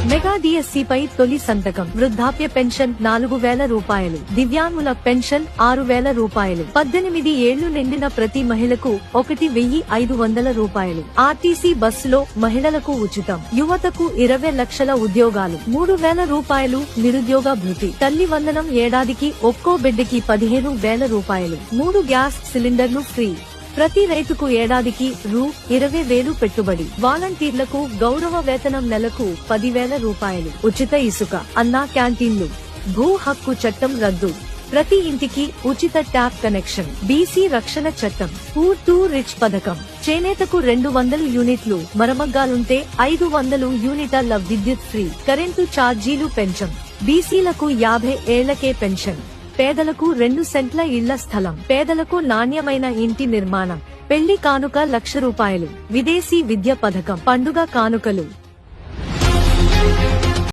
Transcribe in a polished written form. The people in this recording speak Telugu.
మెగా డిఎస్సిపై తొలి సంతకం. వృద్ధాప్య పెన్షన్ 4000 రూపాయలు, దివ్యాంగుల పెన్షన్ 6000 రూపాయలు, 18 ఏళ్లు నిండిన ప్రతి మహిళకు 1500 రూపాయలు. ఆర్టీసీ బస్సులో మహిళలకు ఉచితం. యువతకు 20 లక్షల ఉద్యోగాలు, 3000 రూపాయలు నిరుద్యోగ భృతి. తల్లి వందనం ఏడాదికి ఒక్కో బిడ్డకి 15,000 రూపాయలు. 3 గ్యాస్ సిలిండర్లు ఫ్రీ. ప్రతి రైతుకు ఏడాదికి రూ. 20,000 పెట్టుబడి. వాలంటీర్లకు గౌరవ వేతనం నెలకు 10,000 రూపాయలు. ఉచిత ఇసుక, అన్నా క్యాంటీన్లు. భూ హక్కు చట్టం రద్దు. ప్రతి ఇంటికి ఉచిత ట్యాప్ కనెక్షన్. బీసీ రక్షణ చట్టం. పూర్ టు రిచ్ పథకం. చేనేతకు 200 యూనిట్లు, మరమగ్గాలుంటే 500 యూనిట్ల విద్యుత్ ఫ్రీ. కరెంటు ఛార్జీలు పెంచం. బీసీలకు 50 ఏళ్లకే పెన్షన్. పేదలకు 2 సెంట్ల ఇళ్ల స్థలం. పేదలకు నాణ్యమైన ఇంటి నిర్మాణం. పెళ్లి కానుక 1,00,000 రూపాయలు. విదేశీ విద్య పథకం. పండుగ కానుకలు.